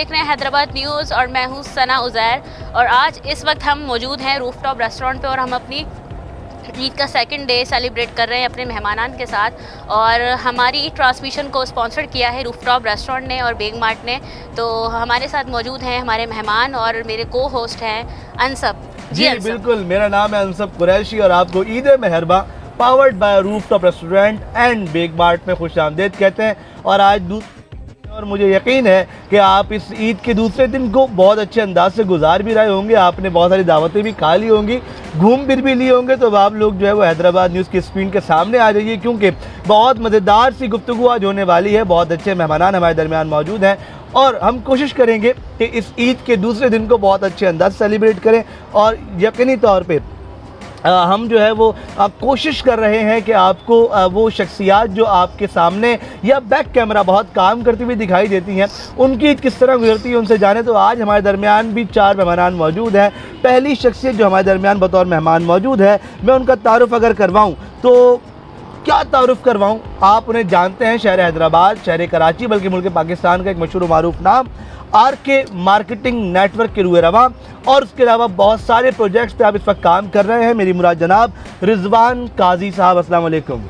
देख रहे हैं हैदराबाद न्यूज़ और मैं हूँ सना उज़ैर। और आज इस वक्त हम मौजूद हैं रूफटॉप रेस्टोरेंट पे और हम अपनी ईद का सेकंड डे सेलिब्रेट कर रहे हैं अपने मेहमानान के साथ। और हमारी ट्रांसमिशन को स्पॉन्सर किया है रूफटॉप रेस्टोरेंट ने और बेग मार्ट ने। तो हमारे साथ मौजूद हैं हमारे मेहमान और मेरे को होस्ट हैं अंसब जी अंसब। बिल्कुल, मेरा नाम है अंसब कुरैशी और आपको ईद मेहरबा powered by rooftop restaurant and Baig mart में खुश आमदेद कहते हैं। और आज और मुझे यकीन है कि आप इस ईद के दूसरे दिन को बहुत अच्छे अंदाज से गुजार भी रहे होंगे। आपने बहुत सारी दावतें भी खा ली होंगी, घूम फिर भी लिए होंगे। तो अब आप लोग जो है वो हैदराबाद न्यूज़ की स्क्रीन के सामने आ जाइए, क्योंकि बहुत मज़ेदार सी गुफ्तगू आज होने वाली है। बहुत अच्छे मेहमान हमारे दरमियान मौजूद हैं और हम कोशिश करेंगे कि इस ईद के दूसरे दिन को बहुत अच्छे अंदाज से सेलिब्रेट करें। और यकीनी तौर पर हम जो है वो कोशिश कर रहे हैं कि आपको वो शख्सियात जो आपके सामने या बैक कैमरा बहुत काम करती हुई दिखाई देती हैं, उनकी ईद किस तरह गुजरती है उनसे जाने। तो आज हमारे दरमियान भी 4 मेहमान मौजूद हैं। पहली शख्सियत जो हमारे दरमियान बतौर मेहमान मौजूद है, मैं उनका तारुफ अगर करवाऊँ तो क्या तारुफ करवाऊँ। आप उन्हें जानते हैं, शहर हैदराबाद, शहर कराची, बल्कि मुल्क पाकिस्तान का एक मशहूर मारूफ नाम, आरके मार्केटिंग नेटवर्क के रूए रवा। और उसके अलावा बहुत सारे प्रोजेक्ट्स पे आप इस वक्त काम कर रहे हैं। मेरी मुराद जनाब रिजवान काजी साहब, अस्सलाम वालेकुम।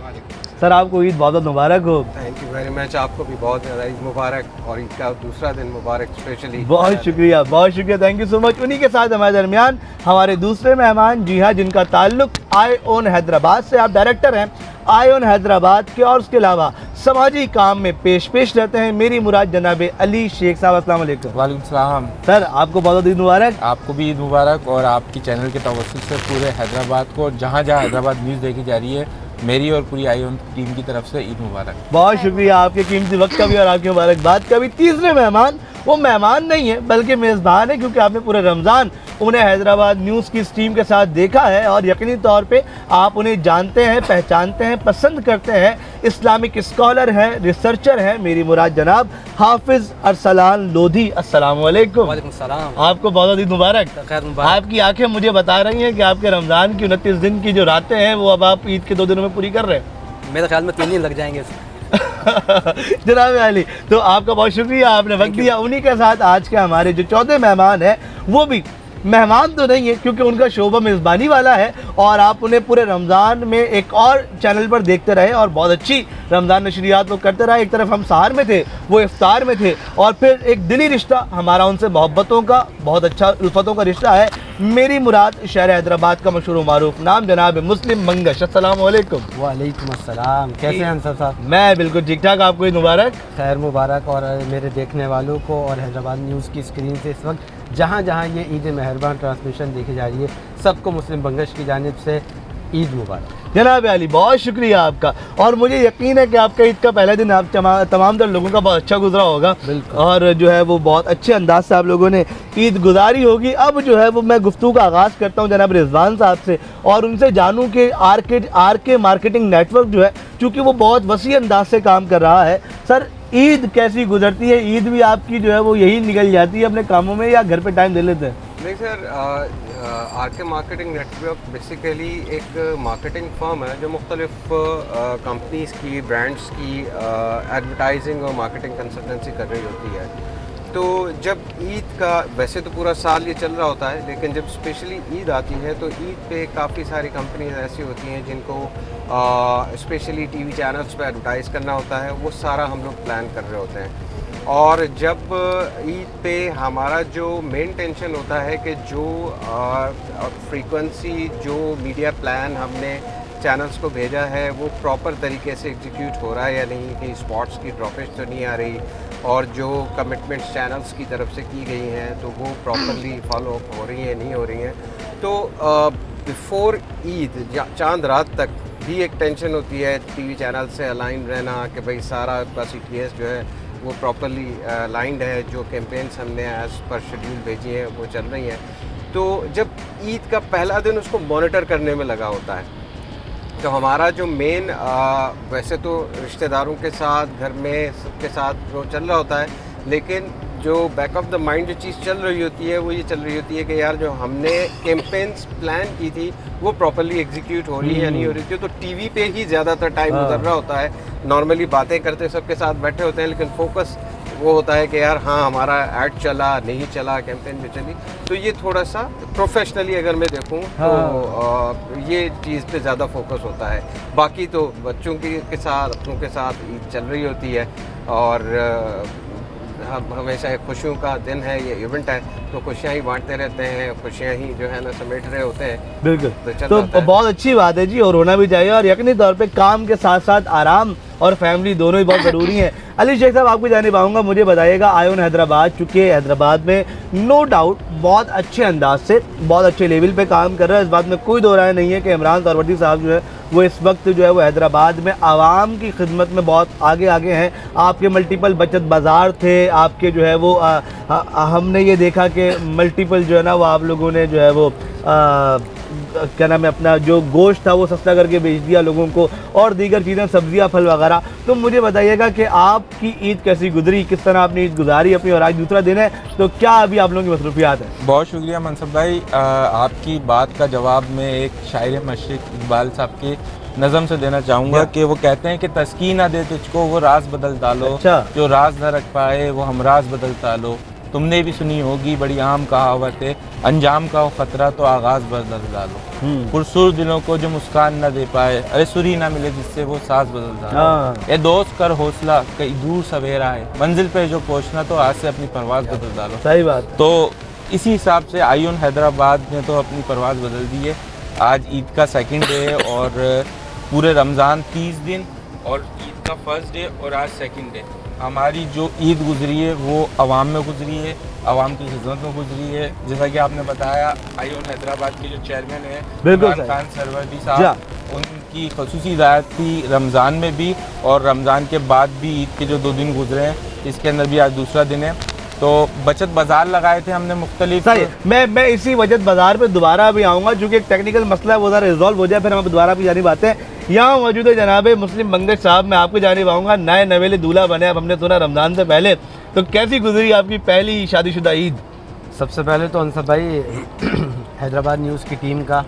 सर आपको ईद बहुत मुबारक हो। थैंक यू वेरी मच, आपको भी बहुत ज़्यादा ईद मुबारक और ईद का दूसरा दिन मुबारक स्पेशली। बहुत शुक्रिया, बहुत शुक्रिया, थैंक यू सो मच। उन्हीं के साथ हमारे दरमियान हमारे दूसरे मेहमान, जी हाँ, जिनका ताल्लुक आई ओन हैदराबाद से, आप डायरेक्टर हैं आई ओन हैदराबाद के और उसके अलावा समाजी काम में पेश रहते हैं। मेरी मुराद जनाब अली शेख साहब, अस्सलाम वालेकुम। वालेकुम सलाम। सर आपको बहुत ईद मुबारक। आपको भी ईद मुबारक और आपकी चैनल के तवज्जुह से पूरे हैदराबाद को, जहाँ जहाँ हैदराबाद न्यूज़ देखी जा रही है, मेरी और पूरी आई ओन टीम की तरफ से ईद मुबारक। बहुत शुक्रिया आपके कीमती वक्त का भी और आपकी मुबारकबाद का भी। तीसरे मेहमान, वो मेहमान नहीं है बल्कि मेज़बान है, क्योंकि आपने पूरे रमज़ान उन्हें हैदराबाद न्यूज़ की इस टीम के साथ देखा है और यकीनी तौर पे आप उन्हें जानते हैं, पहचानते हैं, पसंद करते हैं। इस्लामिक स्कॉलर हैं, रिसर्चर हैं, मेरी मुराद जनाब हाफिज़ अरसलान लोधी, अस्सलाम वालेकुम। वालेकुम सलाम। आपको बहुत ईद मुबारक। खैर मुबारक। आपकी आंखें मुझे बता रही हैं कि आपके रमज़ान की 29 दिन की जो रातें हैं वो अब आप ईद के 2 दिनों में पूरी कर रहे हैं। मेरे ख्याल में 3 दिन लग जाएंगे जनाब अली, तो आपका बहुत शुक्रिया, आपने वक्त दिया। उन्हीं के साथ आज के हमारे जो चौथे मेहमान हैं, वो भी मेहमान तो नहीं है क्योंकि उनका शोबा मेज़बानी वाला है और आप उन्हें पूरे रमज़ान में एक और चैनल पर देखते रहे और बहुत अच्छी रमज़ान नशरियात वो करते रहे। एक तरफ हम सहर में थे, वो इफ्तार में थे, और फिर एक दिली रिश्ता हमारा उनसे मोहब्बतों का, बहुत अच्छा उल्फतों का रिश्ता है। मेरी मुराद शहर हैदराबाद का मशहूर मारूफ नाम जनाब मुस्लिम मंगश, अस्सलाम वालेकुम। वालेकुम अस्सलाम। कैसे हैं अंसर साहब? मैं बिल्कुल ठीक ठाक, आपको ईद मुबारक। खैर मुबारक। और मेरे देखने वालों को और हैदराबाद न्यूज़ की स्क्रीन से इस वक्त जहाँ जहाँ ये ईद मेहरबान ट्रांसमिशन देखी जा रही है, सबको मुस्लिम बंगश की जानिब से ईद मुबारक। जनाब अली, बहुत शुक्रिया आपका। और मुझे यकीन है कि आपका ईद का पहला दिन आप तमाम तर लोगों का बहुत अच्छा गुजरा होगा। बिल्कुल। और जो है वो बहुत अच्छे अंदाज से आप लोगों ने ईद गुजारी होगी। अब जो है वो मैं गुफ्तगू का आगाज़ करता हूँ जनाब रिजवान साहब से और उनसे जानूँ कि आरके मार्केटिंग नेटवर्क जो है, चूँकि वो बहुत वसी अंदाज से काम कर रहा है, सर ईद कैसी गुजरती है? ईद भी आपकी जो है वो यही निकल जाती है अपने कामों में या घर पे टाइम दे लेते हैं? नहीं sir, RK marketing network basically एक मार्केटिंग फर्म है जो मुख्तलिफ कंपनीज़ की, ब्रांड्स की एडवर्टाइजिंग और मार्केटिंग कंसल्टेंसी कर रही होती है। तो जब ईद का, वैसे तो पूरा साल ये चल रहा होता है, लेकिन जब स्पेशली ईद आती है तो ईद पे काफ़ी सारी कंपनीज ऐसी होती हैं जिनको स्पेशली टीवी चैनल्स पे एडवर्टाइज़ करना होता है। वो सारा हम लोग प्लान कर रहे होते हैं। और जब ईद पे हमारा जो मेन टेंशन होता है कि जो फ्रीक्वेंसी, जो मीडिया प्लान हमने चैनल्स को भेजा है वो प्रॉपर तरीके से एग्जीक्यूट हो रहा है या नहीं, कि स्पॉट्स की ड्रॉपेज तो नहीं आ रही, और जो कमिटमेंट्स चैनल्स की तरफ से की गई हैं तो वो प्रॉपरली फॉलो अप हो रही हैं, नहीं हो रही हैं। तो बिफोर ईद, चांद रात तक भी एक टेंशन होती है टीवी चैनल से अलाइन रहना कि भाई सारा आपका CTS जो है वो प्रॉपरली अलाइंड है, जो कैंपेन्स हमने एज़ पर शेड्यूल भेजी हैं वो चल रही हैं। तो जब ईद का पहला दिन उसको मॉनिटर करने में लगा होता है, तो हमारा जो मेन, वैसे तो रिश्तेदारों के साथ, घर में सबके साथ वो चल रहा होता है, लेकिन जो बैक ऑफ द माइंड जो चीज़ चल रही होती है वो ये चल रही होती है कि यार जो हमने कैंपेन्स प्लान की थी वो प्रॉपरली एग्जीक्यूट हो रही है या नहीं हो रही थी। तो टीवी पे ही ज़्यादातर टाइम गुजर रहा होता है। नॉर्मली बातें करते सबके साथ बैठे होते हैं, लेकिन फोकस वो होता है कि यार हाँ हमारा ऐड चला नहीं चला, कैंपेन में चली, तो ये थोड़ा सा प्रोफेशनली अगर मैं देखूँ तो ये चीज़ पे ज़्यादा फोकस होता है। बाकी तो बच्चों के साथ अपनों के साथ ईद चल रही होती है और हम हमेशा खुशियों का दिन है, ये इवेंट है, तो खुशियाँ ही बांटते रहते हैं, खुशियाँ ही जो है ना समेट रहे होते हैं। बिल्कुल, चल तो जाता है। बहुत अच्छी बात है जी, और होना भी चाहिए। और यकीनी तौर पे काम के साथ साथ आराम और फैमिली दोनों ही बहुत ज़रूरी हैं। अली शेख साहब, आपको जाने पाऊंगा, मुझे बताइएगा, आयोन हैदराबाद, चूँकि हैदराबाद में नो डाउट बहुत अच्छे अंदाज से बहुत अच्छे लेवल पे काम कर रहा है, इस बात में कोई दो राय नहीं है कि इमरान सरवरदी साहब जो है वो इस वक्त जो है वो हैदराबाद में आवाम की खिदमत में बहुत आगे आगे हैं। आपके मल्टीपल बचत बाज़ार थे, आपके जो है वो हमने ये देखा कि मल्टीपल जो है ना वो आप लोगों ने जो है वो क्या नाम है, अपना जो गोश्त था वो सस्ता करके बेच दिया लोगों को, और दीगर चीज़ें, सब्जियां, फल वगैरह। तो मुझे बताइएगा कि आपकी ईद कैसी गुजरी, किस तरह आपने ईद गुजारी अपनी, और आज दूसरा दिन है तो क्या अभी आप लोगों की मसरूफियात है? बहुत शुक्रिया मनसब भाई, आपकी बात का जवाब मैं एक शायर मशरिक़ इकबाल साहब की नज़म से देना चाहूँगा कि वो कहते हैं कि तस्कीन ना दे तुझको वो राज बदल डालो, अच्छा। जो राज न रख पाए वो हमराज बदल डालो। तुमने भी सुनी होगी बड़ी आम कहावत है, अंजाम का हो खतरा तो आगाज़ बदल डालो। पुरसुर दिलों को जो मुस्कान न दे पाए, अरे सुरी ना मिले जिससे वो साज बदल डालो। ये दोस्त कर हौसला कई दूर सवेरा है, मंजिल पे जो पहुँचना तो आज से अपनी परवाज़ बदल डालो। सही बात। तो इसी हिसाब से आयोन हैदराबाद ने तो अपनी परवाज़ बदल दी है। आज ईद का सेकंड डे है और पूरे रमज़ान 30 दिन और ईद का फर्स्ट डे और आज सेकंड डे। हमारी जो ईद गुजरी है वो अवाम में गुजरी है, अवाम की खिदमत में गुजरी है। जैसा कि आपने बताया, आयोन हैदराबाद के जो चेयरमैन हैं इमरान खान सरवरदी साहब, उनकी खसूसी हिदायत थी रमज़ान में भी और रमज़ान के बाद भी ईद के जो 2 दिन गुजरे हैं, इसके अंदर भी आज दूसरा दिन है। तो बचत बाज़ार लगाए थे हमने मुख्तलिफ। मैं इसी बचत बाज़ार पे दोबारा भी आऊँगा, चूँकि एक टेक्निकल मसला है वो ज़रा रिजॉल्व हो जाए, फिर हम दोबारा भी जानिब आते हैं। यहाँ मौजूद है जनाब मुस्लिम बंगश साहब, मैं आपको जानिब आऊँगा, नए नवेले दूल्हा बने, अब हमने सुना रमज़ान से पहले, तो कैसी गुजरी आपकी पहली शादीशुदा ईद? सबसे पहले तो अनसब भाई हैदराबाद न्यूज़ की टीम का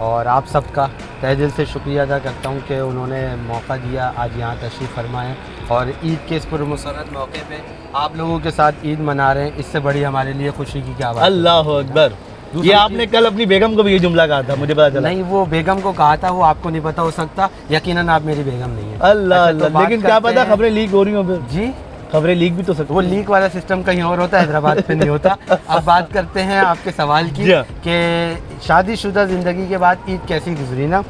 और आप सबका तहे दिल से शुक्रिया अदा करता हूँ कि उन्होंने मौका दिया, आज यहाँ तशरीफ़ फरमाएँ और ईद के इस पुरमसरत मौके पे आप लोगों के साथ ईद मना रहे हैं। इससे बड़ी हमारे लिए खुशी की क्या बात है। अल्लाह अकबर। ये आपने कल अपनी बेगम को भी ये जुमला कहा था, मुझे पता चला। नहीं, वो बेगम को कहा था, वो आपको नहीं पता हो सकता, यकीनन आप मेरी बेगम नहीं है। अल्लाह अल्लाह, लेकिन क्या पता खबरें लीक हो रही हो फिर। जी, खबरें लीक भी तो सकती। वो लीक वाला सिस्टम कहीं और होता है, हैदराबाद पे नहीं होता। अब बात करते हैं आपके सवाल की कि शादीशुदा ज़िंदगी के बाद ईद कैसी गुजरी ना।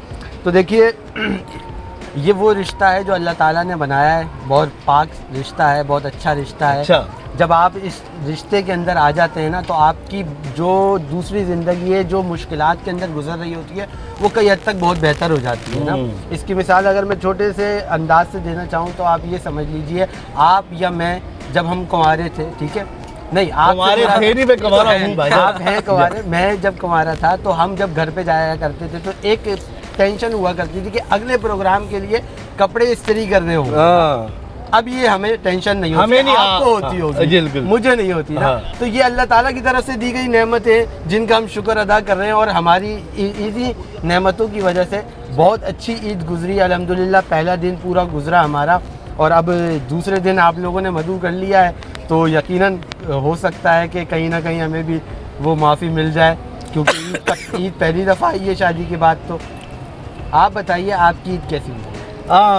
तो देखिए, ये वो रिश्ता है जो अल्लाह ताला ने बनाया है, बहुत पाक रिश्ता है, बहुत अच्छा रिश्ता है। अच्छा। जब आप इस रिश्ते के अंदर आ जाते हैं ना, तो आपकी जो दूसरी ज़िंदगी है, जो मुश्किलात के अंदर गुजर रही होती है, वो कई हद तक बहुत बेहतर हो जाती है ना। इसकी मिसाल अगर मैं छोटे से अंदाज से देना चाहूँ तो आप ये समझ लीजिए, आप या मैं जब हम कुंवारे थे, ठीक है, नहीं आप हैं कुंवारे, मैं जब कुंवारा था तो हम जब घर पे जाया करते थे तो एक टेंशन हुआ करती थी कि अगले प्रोग्राम के लिए कपड़े इस्त्री करने होंगे। अब ये हमें टेंशन नहीं होती, हमें नहीं, आपको होती होगी, मुझे नहीं होती ना। तो ये अल्लाह ताला की तरफ से दी गई नेमत है जिनका हम शुक्र अदा कर रहे हैं, और हमारी इसी नेमतों की वजह से बहुत अच्छी ईद गुजरी अल्हम्दुलिल्लाह। पहला दिन पूरा गुजरा हमारा, और अब दूसरे दिन आप लोगों ने मदू कर लिया है, तो यकीनन हो सकता है कि कहीं ना कहीं हमें भी वो माफ़ी मिल जाए, क्योंकि ईद पहली दफ़ा आई है शादी के बाद। तो आप बताइए, आपकी ईद कैसी हुई?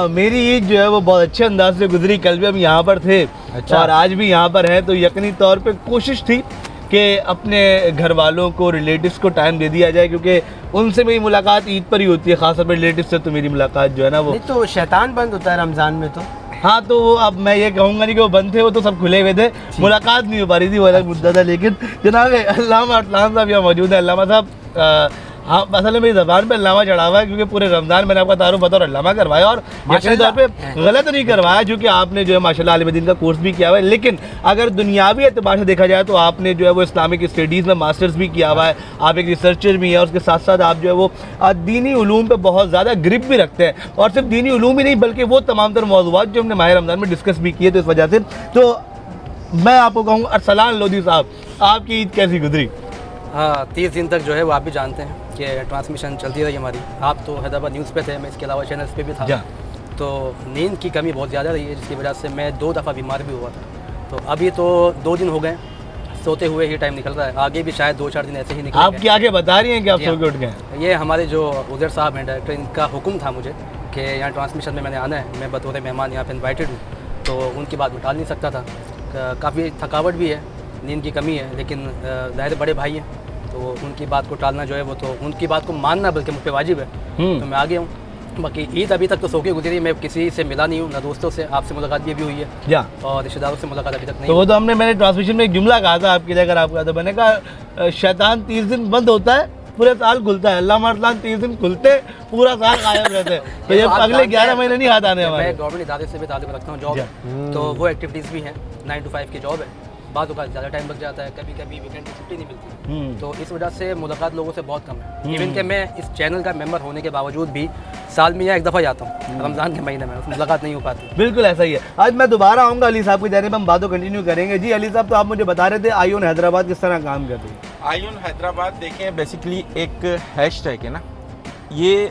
मेरी ईद जो है वो बहुत अच्छे अंदाज से गुजरी। कल भी हम यहाँ पर थे। अच्छा। और आज भी यहाँ पर हैं, तो यकीनी तौर पे कोशिश थी कि अपने घर वालों को, रिलेटिव्स को टाइम दे दिया जाए, क्योंकि उनसे मेरी मुलाकात ईद पर ही होती है, खासतौर पर रिलेटिव से। तो मेरी मुलाकात जो है ना वो, नहीं तो शैतान बंद होता है रमज़ान में। तो हाँ, तो वो अब मैं ये कहूँगा नहीं कि वो बंद थे, वो तो सब खुले हुए थे, मुलाकात नहीं हो पा रही थी, वो अलग मुद्दा था। लेकिन जनाब अल्लामा अटलान साहब यहाँ मौजूद है। अल्लामा साहब, हाँ, असल में मेरी ज़बान पे अल्लामा चढ़ा हुआ है, क्योंकि पूरे रमज़ान मैंने आपका तारुफ बतौर अल्लामा करवाया, और यकीनी तौर पे गलत नहीं करवाया, क्योंकि आपने जो है माशाल्लाह आलिम दीन का कोर्स भी किया हुआ है। लेकिन अगर दुनियावी एतबार से देखा जाए तो आपने जो है वो इस्लामिक स्टडीज़ में मास्टर्स भी किया हुआ है, आप एक रिसर्चर भी हैं, और उसके साथ साथ आप जो है वो दीनी उलूम पे बहुत ज़्यादा ग्रिप भी रखते हैं, और सिर्फ दीनी उलूम ही नहीं बल्कि वो तमाम तर मौज़ूआत जो हमने माह रमज़ान में डिस्कस भी किए। तो इस वजह से तो मैं आपको कहूँ, अरसलान लोधी साहब, आपकी ईद कैसी गुजरी? हाँ, 30 दिन तक जो है वो आप भी जानते हैं कि ट्रांसमिशन चलती रही हमारी। आप तो हैदराबाद न्यूज़ पे थे, मैं इसके अलावा चैनल्स पे भी था। तो नींद की कमी बहुत ज़्यादा रही है, जिसकी वजह से मैं 2 दफ़ा बीमार भी हुआ था। तो अभी तो 2 दिन हो गए सोते हुए ही टाइम निकल रहा है, आगे भी शायद 2-4 दिन ऐसे ही निकल आपकी आंखें बता रही हैं कि आप जी सो हाँ। के उठ गए? ये हमारे जो उज़ैर साहब हैं डायरेक्टर, इनका हुक्म था मुझे कि यहाँ ट्रांसमिशन में मैंने आना है, मैं बतौर मेहमान यहाँ पे इनवाइटेड हूँ, तो उनकी बात मैं टाल नहीं सकता था। काफ़ी थकावट भी है, नींद की कमी है, लेकिन ज़ाहिर बड़े भाई हैं तो उनकी बात को टालना जो है वो तो उनकी बात को मानना बल्कि मुझ पर वाजिब है, तो मैं आ गया हूँ। बाकी ईद अभी तक तो सो के गुजरी, मैं किसी से मिला नहीं हूँ, ना दोस्तों से, आपसे मुलाकात भी अभी हुई है या और रिश्तेदारों से मुलाकात अभी तक नहीं तो वो हुई। तो मैंने ट्रांसमिशन में एक जुमला कहा था आपके लिए, अगर आप कहा तो मैंने कहा शैतान 30 दिन बंद होता है, पूरे साल खुलता है। अल्लाह मरदान 30 दिन खुलते, पूरा साल गायब रहते हैं। तो ये तो आप अगले जानते 11 हैं, महीने नहीं हाथ आने हमारे। मैं गवर्नमेंट इदारे से भी ताल्लुक़ रखता हूँ, जॉब है, तो वो एक्टिविटीज़ भी हैं, 9 to 5 की जॉब है, बाद का ज़्यादा टाइम लग जाता है, कभी कभी वीकेंड की छुट्टी नहीं मिलती, तो इस वजह से मुलाकात लोगों से बहुत कम है। इवन कि मैं इस चैनल का मेंबर होने के बावजूद भी साल में या एक दफ़ा जाता हूँ, रमज़ान के महीने में मुलाकात नहीं हो पाती। बिल्कुल ऐसा ही है। आज मैं दोबारा आऊँगा अली साहब की जानिब, हम बातों कंटिन्यू करेंगे। जी अली साहब, तो आप मुझे बता रहे थे आईओन हैदराबाद किस तरह काम कर रही है? आईओन हैदराबाद देखें बेसिकली एक हैशटैग है ना, ये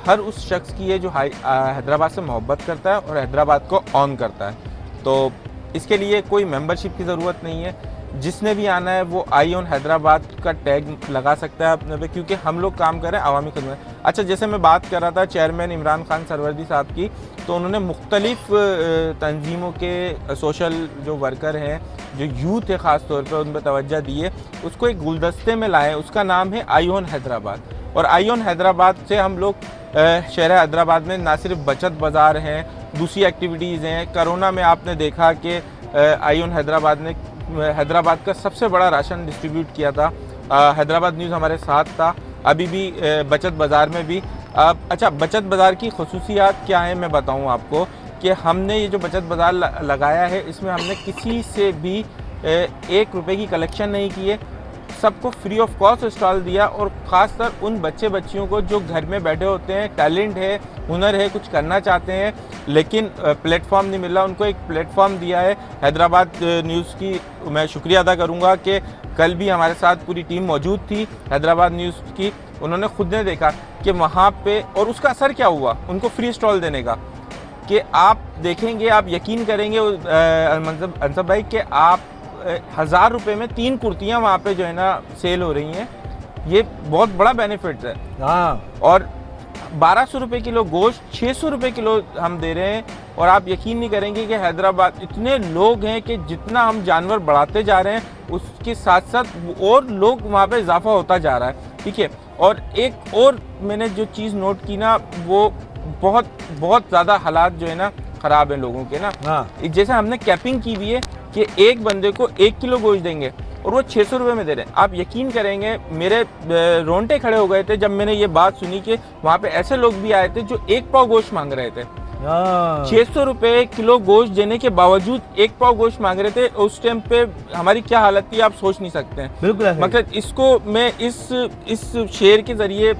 हर उस शख्स की है जो हैदराबाद से मोहब्बत करता है और हैदराबाद को ऑन करता है। तो इसके लिए कोई मेंबरशिप की ज़रूरत नहीं है, जिसने भी आना है वो आईओन हैदराबाद का टैग लगा सकता है अपने पे, क्योंकि हम लोग काम कर रहे हैं अवामी खिदमत। अच्छा, जैसे मैं बात कर रहा था चेयरमैन इमरान खान सरवर्दी साहब की, तो उन्होंने मुख्तलिफ तंजीमों के सोशल जो वर्कर हैं, जो यूथ है ख़ास तौर पे, उन पर तवज्जो दी है, उसको एक गुलदस्ते में लाए, उसका नाम है आईओन हैदराबाद। और आईओन हैदराबाद से हम लोग शहर हैदराबाद में ना सिर्फ बचत बाज़ार हैं, दूसरी एक्टिविटीज़ हैं। कोरोना में आपने देखा कि आईओन हैदराबाद ने हैदराबाद का सबसे बड़ा राशन डिस्ट्रीब्यूट किया था। हैदराबाद न्यूज़ हमारे साथ था, अभी भी बचत बाज़ार में भी। अच्छा, बचत बाज़ार की खसूसियात क्या है मैं बताऊं आपको, कि हमने ये जो बचत बाज़ार लगाया है, इसमें हमने किसी से भी 1 रुपये की कलेक्शन नहीं की है, सबको फ्री ऑफ कॉस्ट स्टॉल दिया। और ख़ासकर उन बच्चे बच्चियों को जो घर में बैठे होते हैं, टैलेंट है, हुनर है, कुछ करना चाहते हैं लेकिन प्लेटफॉर्म नहीं मिल रहा, उनको एक प्लेटफॉर्म दिया है। हैदराबाद न्यूज़ की मैं शुक्रिया अदा करूंगा कि कल भी हमारे साथ पूरी टीम मौजूद थी हैदराबाद न्यूज़ की। उन्होंने खुद ने देखा कि वहाँ पे, और उसका असर क्या हुआ उनको फ्री स्टॉल देने का, कि आप देखेंगे, आप यकीन करेंगे अंसब भाई, कि आप 1000 रुपये में 3 कुर्तियाँ वहाँ पे जो है ना सेल हो रही हैं। ये बहुत बड़ा बेनिफिट है। हाँ, और 1200 रुपये किलो गोश्त 600 रुपये किलो हम दे रहे हैं। और आप यकीन नहीं करेंगे कि हैदराबाद इतने लोग हैं कि जितना हम जानवर बढ़ाते जा रहे हैं उसके साथ साथ और लोग वहाँ पे इजाफा होता जा रहा है, ठीक है। और एक और मैंने जो चीज़ नोट की ना, वो बहुत बहुत ज़्यादा हालात जो है ना ख़राब हैं लोगों के ना। हाँ, जैसे हमने कैपिंग की हुई है कि एक बंदे को 1 किलो गोश्त देंगे और वो 600 रुपये में दे रहे हैं। आप यकीन करेंगे मेरे रोंगटे खड़े हो गए थे जब मैंने ये बात सुनी कि वहाँ पे ऐसे लोग भी आए थे जो 1 पाव गोश्त मांग रहे थे। 600 रुपये किलो गोश्त देने के बावजूद 1 पाव गोश्त मांग रहे थे। उस टाइम पे हमारी क्या हालत थी आप सोच नहीं सकते हैं। बिल्कुल ऐसा ही। मतलब इसको मैं इस शेर के ज़रिए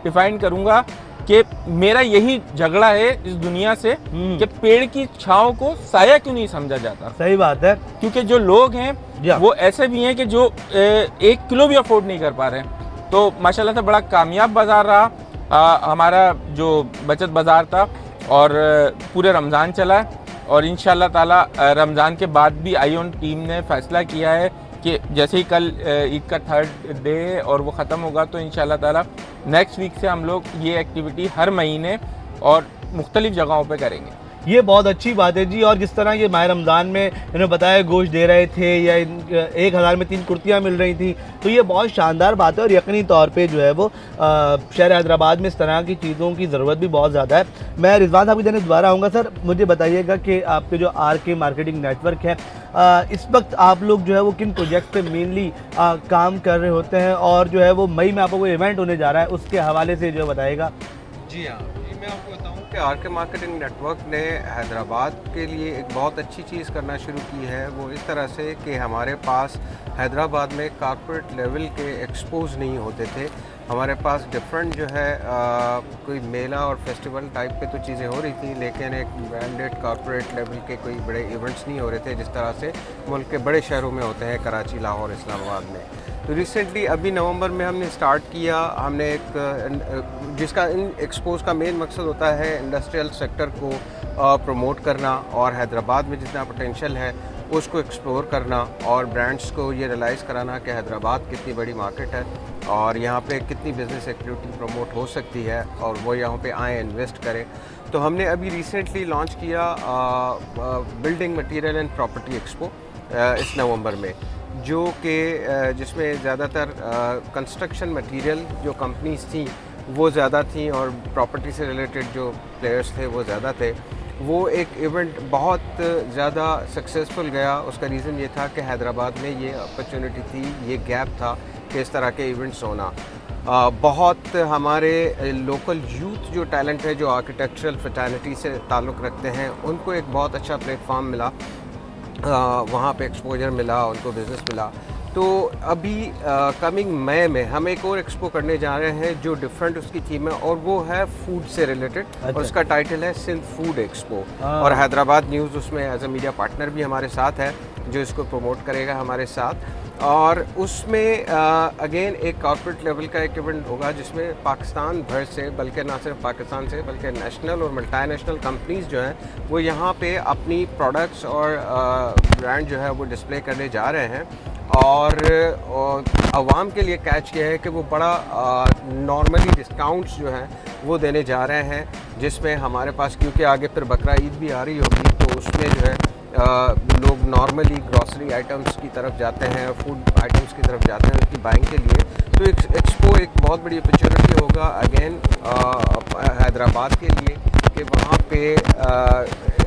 डिफाइन करूँगा कि मेरा यही झगड़ा है इस दुनिया से कि पेड़ की छांव को साया क्यों नहीं समझा जाता। सही बात है। क्योंकि जो लोग हैं या। वो ऐसे भी हैं कि जो 1 किलो भी अफोर्ड नहीं कर पा रहे हैं। तो माशाल्लाह से बड़ा कामयाब बाज़ार रहा हमारा जो बचत बाज़ार था, और पूरे रमज़ान चला है। और इंशाल्लाह ताला रमज़ान के बाद भी आईओन टीम ने फ़ैसला किया है कि जैसे ही कल ईद का 3rd डे है और वो ख़त्म होगा, तो इंशाल्लाह ताला नेक्स्ट वीक से हम लोग ये एक्टिविटी हर महीने और मुख्तलिफ जगहों पे करेंगे। ये बहुत अच्छी बात है जी। और जिस तरह ये माह रमज़ान में इन्होंने बताया गोश्त दे रहे थे या 1000 में 3 कुर्तियाँ मिल रही थी, तो ये बहुत शानदार बात है। और यकीनी तौर पे जो है वो शहर हैदराबाद में इस तरह की चीज़ों की ज़रूरत भी बहुत ज़्यादा है। मैं रिजवान साहब की देने दोबारा आऊँगा। सर मुझे बताइएगा कि आपके जो RK मार्केटिंग नेटवर्क है, इस वक्त आप लोग जो है वो किन प्रोजेक्ट पे मेनली काम कर रहे होते हैं, और जो है वो मई में आपको कोई इवेंट होने जा रहा है उसके हवाले से जो बताइएगा। जी हाँ, मैं आपको बताऊं कि RK मार्केटिंग नेटवर्क ने हैदराबाद के लिए एक बहुत अच्छी चीज़ करना शुरू की है। वो इस तरह से कि हमारे पास हैदराबाद में कॉर्पोरेट लेवल के एक्सपोज नहीं होते थे। हमारे पास डिफरेंट जो है कोई मेला और फेस्टिवल टाइप पे तो चीज़ें हो रही थी, लेकिन एक ब्रांडेड कॉर्पोरेट लेवल के कोई बड़े इवेंट्स नहीं हो रहे थे जिस तरह से मुल्क के बड़े शहरों में होते हैं, कराची, लाहौर, इस्लामाबाद में। तो रिसेंटली अभी नवंबर में हमने स्टार्ट किया। हमने एक जिसका इन एक्सपोज का मेन मकसद होता है इंडस्ट्रियल सेक्टर को प्रमोट करना और हैदराबाद में जितना पोटेंशियल है उसको एक्सप्लोर करना और ब्रांड्स को ये रियलाइज़ कराना कि हैदराबाद कितनी बड़ी मार्केट है और यहाँ पे कितनी बिज़नेस एक्टिविटी प्रमोट हो सकती है और वो यहाँ पे आए इन्वेस्ट करें। तो हमने अभी रिसेंटली लॉन्च किया building material and property expo इस नवंबर में, जो कि जिसमें ज़्यादातर कंस्ट्रक्शन मटेरियल जो कंपनीज थी वो ज़्यादा थी और प्रॉपर्टी से रिलेटेड जो प्लेयर्स थे वो ज़्यादा थे। वो एक इवेंट बहुत ज़्यादा सक्सेसफुल गया। उसका रीज़न ये था कि हैदराबाद में ये अपॉर्चुनिटी थी, ये गैप था कि इस तरह के इवेंट्स होना। बहुत हमारे लोकल यूथ जो टैलेंट है, जो आर्किटेक्चरल फ्रेटर्निटी से ताल्लुक़ रखते हैं, उनको एक बहुत अच्छा प्लेटफॉर्म मिला, वहाँ पे एक्सपोजर मिला, उनको बिज़नेस मिला। तो अभी कमिंग मई में हम एक और एक्सपो करने जा रहे हैं जो डिफरेंट उसकी थीम है और वो है फूड से रिलेटेड। अच्छा। और उसका टाइटल है सिंध फूड एक्सपो और हैदराबाद न्यूज़ उसमें एज अ मीडिया पार्टनर भी हमारे साथ है जो इसको प्रमोट करेगा हमारे साथ। और उसमें अगेन एक कॉर्पोरेट लेवल का एक इवेंट होगा जिसमें पाकिस्तान भर से, बल्कि ना सिर्फ पाकिस्तान से बल्कि नेशनल और मल्टीनेशनल कंपनीज़ जो हैं वो यहाँ पे अपनी प्रोडक्ट्स और ब्रांड जो है वो डिस्प्ले करने जा रहे हैं। और आवाम के लिए कैच किया है कि वो बड़ा नॉर्मली डिस्काउंट्स जो हैं वो देने जा रहे हैं, जिसमें हमारे पास, क्योंकि आगे फिर बकरा ईद भी आ रही होगी, तो उसमें जो है लोग नॉर्मली ग्रॉसरी आइटम्स की तरफ जाते हैं, फूड आइटम्स की तरफ जाते हैं उसकी बाइंग के लिए। तो एक्सपो एक बहुत बड़ी अपॉर्चुनिटी होगा अगेन हैदराबाद के लिए कि वहाँ पे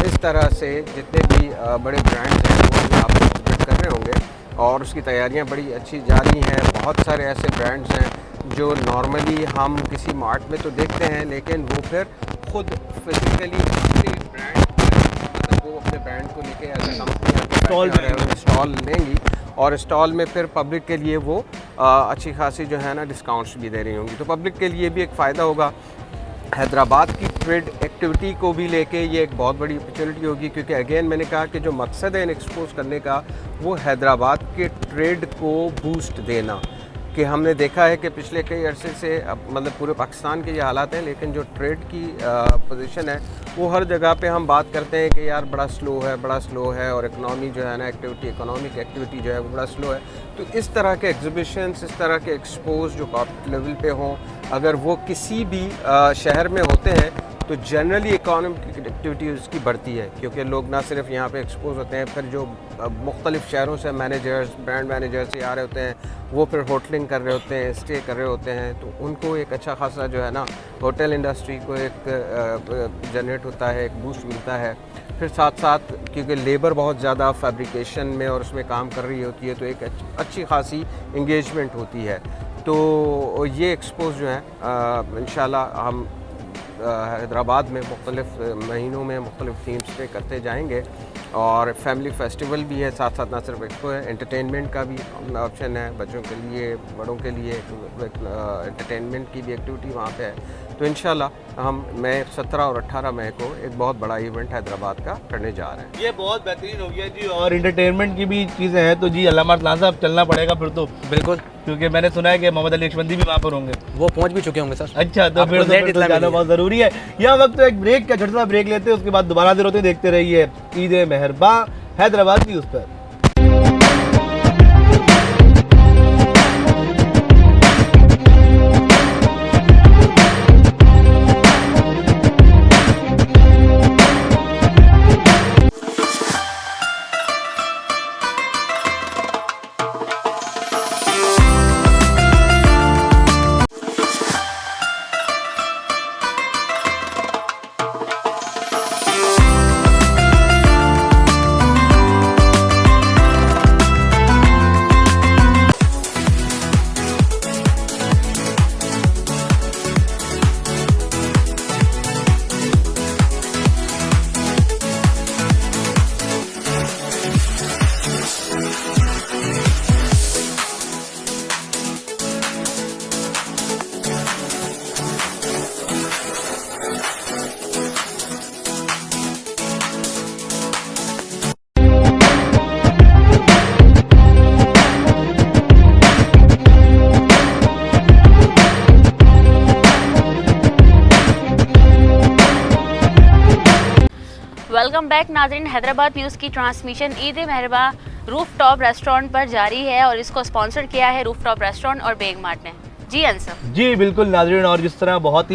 इस तरह से जितने भी बड़े ब्रांड्स हैं वो यहाँ पर विजिट कर रहे होंगे और उसकी तैयारियां बड़ी अच्छी जा रही हैं। बहुत सारे ऐसे ब्रांड्स हैं जो नॉर्मली हम किसी मार्ट में तो देखते हैं, लेकिन वो फिर खुद फिजिकली अपने ब्रांड, मतलब वो अपने ब्रांड को लेके एज ए कंपनी स्टॉल लेंगी और स्टॉल में फिर पब्लिक के लिए वो अच्छी खासी जो है ना डिस्काउंट्स भी दे रही होंगी। तो पब्लिक के लिए भी एक फ़ायदा होगा। हैदराबाद की ट्रेड एक्टिविटी को भी लेके ये एक बहुत बड़ी अपॉर्चुनिटी होगी, क्योंकि अगेन मैंने कहा कि जो मकसद है इन एक्सपोज करने का वो हैदराबाद के ट्रेड को बूस्ट देना। कि हमने देखा है कि पिछले कई अरसे से मतलब पूरे पाकिस्तान के ये हालात हैं, लेकिन जो ट्रेड की पोजीशन है वो हर जगह पे हम बात करते हैं कि यार बड़ा स्लो है और इकनॉमी जो है ना इकोनॉमिक एक्टिविटी जो है वो बड़ा स्लो है। तो इस तरह के एग्जीबिशंस, इस तरह के एक्सपोज जो कॉर्पोरेट लेवल पे हों, अगर वो किसी भी शहर में होते हैं तो जनरली इकोनॉमिक एक्टिविटी उसकी बढ़ती है, क्योंकि लोग ना सिर्फ यहाँ पे एक्सपोज होते हैं, फिर जो मुख्तलिफ शहरों से मैनेजर्स, ब्रांड मैनेजर्स ये आ रहे होते हैं, वो फिर होटलिंग कर रहे होते हैं, स्टे कर रहे होते हैं, तो उनको एक अच्छा खासा जो है ना होटल इंडस्ट्री को एक जनरेट होता है, एक बूस्ट मिलता है। फिर साथ साथ क्योंकि लेबर बहुत ज़्यादा फैब्रिकेशन में और उसमें काम कर रही होती है, तो एक अच्छी खासी इंगेजमेंट होती है। तो ये एक्सपोज जो है इंशाल्लाह हम हैदराबाद में मुख्तलिफ महीनों में मुख्तलिफ थीम्स पे करते जाएंगे। और फैमिली फेस्टिवल भी है, साथ साथ ना सिर्फ एक्सपो है, एंटरटेनमेंट का भी ऑप्शन है, बच्चों के लिए, बड़ों के लिए एंटरटेनमेंट की भी एक्टिविटी वहाँ पे है। तो इंशाल्लाह हम 17 और 18 मई को एक बहुत बड़ा इवेंट हैदराबाद का करने जा रहे हैं। ये बहुत बेहतरीन हो गया जी। और एंटरटेनमेंट की भी चीज़ें हैं, तो जी अल्लामा अरसलान साहब चलना पड़ेगा फिर तो, बिल्कुल, क्योंकि मैंने सुना है कि मोहम्मद अली अक्षबंदी भी वहाँ पर होंगे। वो पहुंच भी चुके होंगे सर। अच्छा, तो फिर तो जाना बहुत ज़रूरी है। यह वक्त एक ब्रेक का, छोटा सा ब्रेक लेते हैं, उसके बाद दोबारा हाजिर होते हैं। देखते रहिए ईद मेहरबा हैदराबाद न्यूज़ पर। वेलकम बैक नाज़रीन। हैदराबाद न्यूज़ की ट्रांसमिशन ईद मेहरबा रूफ टॉप रेस्टोरेंट पर जारी है और इसको स्पॉन्सर किया है रूफ टॉप रेस्टोरेंट और बेग मार्ट ने। जी अंसर। जी बिल्कुल नाज़रीन, और जिस तरह बहुत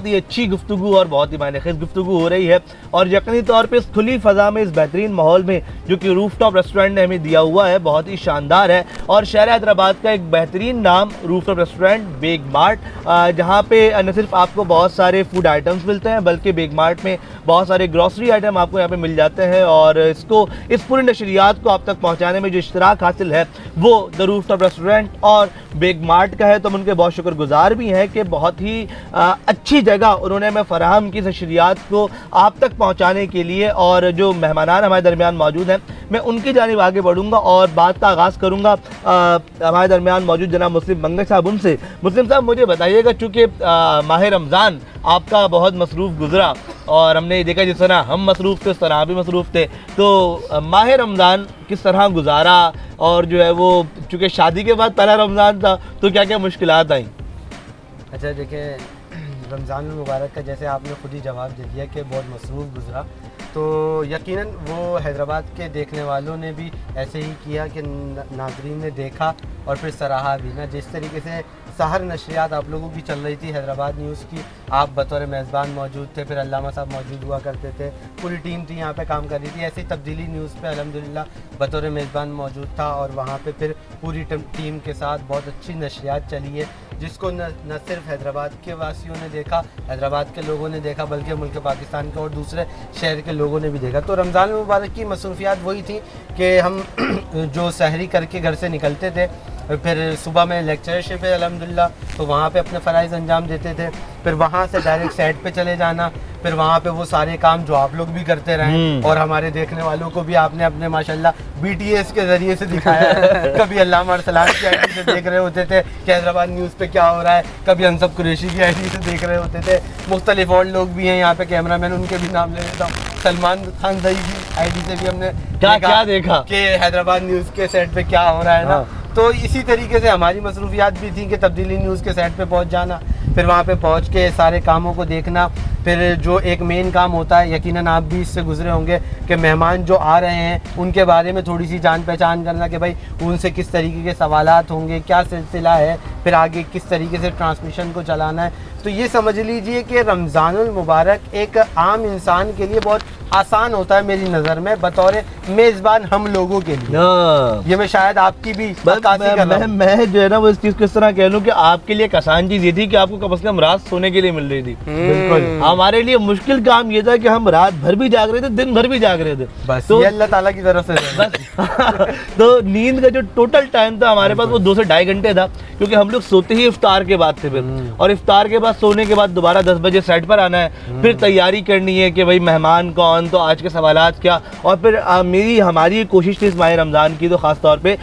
ही अच्छी गुफ्तगू और बहुत ही मायनेखेज़ गुफ्तगू हो रही है और यकीनी तौर पे इस खुली फ़ज़ा में, इस बेहतरीन माहौल में जो कि रूफ टॉप रेस्टोरेंट ने हमें दिया हुआ है, बहुत ही शानदार है। और शहर हैदराबाद का एक बेहतरीन नाम roof top restaurant Baig mart, जहाँ पे न सिर्फ आपको बहुत सारे फूड आइटम्स मिलते हैं बल्कि बेग मार्ट में बहुत सारे ग्रॉसरी आइटम आपको यहाँ पे मिल जाते हैं। और इस पूरी नशरियात को आप तक पहुँचाने में जो इश्तराक हासिल है वो द रूफ टॉप रेस्टोरेंट और बेग मार्ट का है। तो हम उनके बहुत शुक्रगुजार भी हैं कि बहुत ही अच्छी जगह उन्होंने हमें फ़राहम की नशरियात को आप तक पहुँचाने के लिए। और जो मेहमान हमारे दरमियान मौजूद हैं, मैं उनकी जानिब आगे बढ़ूँगा और बात का आगाज़ करूँगा हमारे दरमियान मौजूद जनाब मुस्लिम मंगल साहब उनसे। मुस्लिम साहब, मुझे बताइएगा, चूँकि माह रमज़ान आपका बहुत मसरूफ़ गुजरा और हमने देखा जिस तरह हम मसरूफ़ थे उस तरह भी मसरूफ़ थे, तो माह रमज़ान किस तरह गुजारा और जो है वो चूँकि शादी के बाद पहला रमज़ान था तो क्या क्या मुश्किलात आई? अच्छा देखिए, रमज़ान मुबारक का जैसे आपने खुद ही जवाब दे दिया कि बहुत मसरूफ़ गुजरा, तो यकीनन वो हैदराबाद के देखने वालों ने भी ऐसे ही किया कि नाज़रीन ने देखा और फिर सराहा भी ना। जिस तरीके से सहर नशरियात आप लोगों की चल रही थी हैदराबाद न्यूज़ की, आप बतौर मेज़बान मौजूद थे, फिर अल्लामा साहब मौजूद हुआ करते थे, पूरी टीम थी यहाँ पे काम कर रही थी। ऐसे ही तब्दीली न्यूज़ पे अल्हम्दुलिल्लाह बतौर मेज़बान मौजूद था और वहाँ पे फिर पूरी टीम के साथ बहुत अच्छी नशरियात चली है, जिसको न सिर्फ हैदराबाद के वासियों ने देखा, हैदराबाद के लोगों ने देखा, बल्कि मुल्क पाकिस्तान के और दूसरे शहर के लोगों ने भी देखा। तो रमज़ान मुबारक की मसरूफियात वही थी कि हम जो सहरी करके घर से निकलते थे, फिर सुबह में लेक्चरशिप है अल्हम्दुलिल्लाह, तो वहाँ पे अपने फ़राइज़ अंजाम देते थे, फिर वहाँ से डायरेक्ट सेट पे चले जाना, फिर वहाँ पे वो सारे काम जो आप लोग भी करते रहे और हमारे देखने वालों को भी आपने अपने माशाल्लाह BTS के ज़रिए से दिखाया है। कभी अल्लामा अरसलान की आईडी से देख रहे होते थे कि हैदराबाद न्यूज़ पे क्या हो रहा है, कभी अनसब कुरैशी की आईडी से देख रहे होते थे, मुख्तलिफ और लोग भी हैं यहाँ पे, कैमरामैन उनके भी नाम ले लेता हूँ, सलमान खान दई की आईडी से भी हमने क्या देखा कि हैदराबाद न्यूज़ के सेट पे क्या हो रहा है ना। तो इसी तरीके से हमारी मसरूफियात भी थी कि तब्दीली न्यूज़ के सेट पे पहुंच जाना, फिर वहाँ पे पहुंच के सारे कामों को देखना, फिर जो एक मेन काम होता है, यकीनन आप भी इससे गुजरे होंगे कि मेहमान जो आ रहे हैं उनके बारे में थोड़ी सी जान पहचान करना कि भाई उनसे किस तरीके के सवालात होंगे, क्या सिलसिला है, फिर आगे किस तरीके से ट्रांसमिशन को चलाना है। तो ये समझ लीजिए कि रमज़ानुल मुबारक एक आम इंसान के लिए बहुत आसान होता है मेरी नज़र में, बतौर मेज़बान हम लोगों के लिए। ये मैं शायद आपकी भी मैं जो है ना वो इस चीज़ को इस तरह कह लूँ कि आपके लिए एक आसान चीज़ ये थी कि आपको कम से कम रात सोने के लिए मिल रही थी। बिल्कुल, हमारे लिए मुश्किल काम ये था कि हम रात भर भी जाग रहे थे, दिन भर भी जाग रहे थे, बस तो ये अल्लाह ताला की तरफ से बस तो नींद का जो टोटल टाइम था हमारे पास वो 2 से ढाई घंटे था, क्योंकि हम लोग सोते ही इफ्तार के बाद थे फिर, और इफ्तार के बाद सोने के बाद दोबारा 10 बजे सेट पर आना है, फिर तैयारी करनी है कि भाई मेहमान कौन, तो आज के सवालात क्या। और फिर हमारी कोशिश थी इस माह रमज़ान की, तो ख़ास तौर पे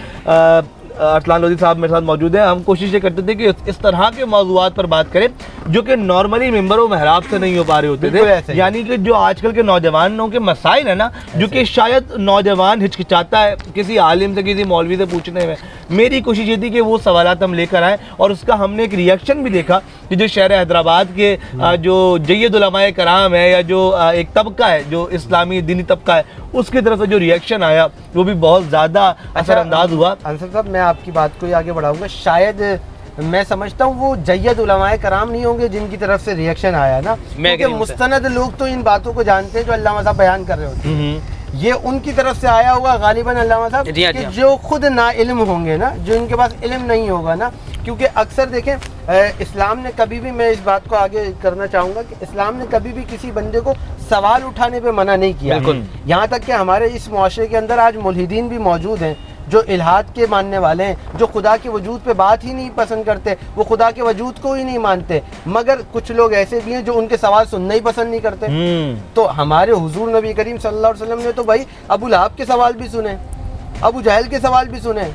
अरसलान लोधी साहब मेरे साथ मौजूद हैं, हम कोशिश ये करते थे कि इस तरह के मौज़ूआत पर बात करें जो कि नॉर्मली मेंबर व महराब से नहीं हो पा रहे होते थे, यानी कि जो आजकल के नौजवानों के मसाइल है ना, जो कि शायद नौजवान हिचकिचाता है किसी आलिम से, किसी मौलवी से पूछने में। मेरी कोशिश ये थी कि वो सवालात हम लेकर आएँ, और उसका हमने एक रिएक्शन भी देखा कि जो शहर हैदराबाद के जो जय्यद उलमाए कराम है, या जो एक तबका है जो इस्लामी दीनी तबका है, उसकी तरफ से जो रिएक्शन आया वो भी बहुत ज़्यादा असरअंदाज हुआ। अंसर साहब, मैं आपकी बात को आगे बढ़ाऊंगा, शायद मैं समझता हूँ वो जय्यद उलमाए कराम नहीं होंगे जिनकी तरफ से रिएक्शन आया ना, क्योंकि मुस्तनद लोग तो इन बातों को जानते हैं जो अल्लामा साहब बयान कर रहे होते हैं। ये उनकी तरफ से आया होगा गालिबन अल्लामा साहब कि जो खुद ना इल्म होंगे ना, जो इनके पास इल्म नहीं होगा ना, क्योंकि अक्सर देखें इस्लाम ने कभी भी, मैं इस बात को आगे करना चाहूँगा कि इस्लाम ने कभी भी किसी बंदे को सवाल उठाने पे मना नहीं किया। यहाँ तक कि हमारे इस मुआशरे के अंदर आज मुल्हिदीन भी मौजूद हैं जो इल्हाद के मानने वाले हैं, जो खुदा के वजूद पे बात ही नहीं पसंद करते, वो खुदा के वजूद को ही नहीं मानते, मगर कुछ लोग ऐसे भी हैं जो उनके सवाल सुनना ही पसंद नहीं करते। तो हमारे हुजूर नबी करीम सल्लल्लाहु अलैहि वसल्लम ने तो भाई अबू लहब के सवाल भी सुने, अबू जहल के सवाल भी सुने,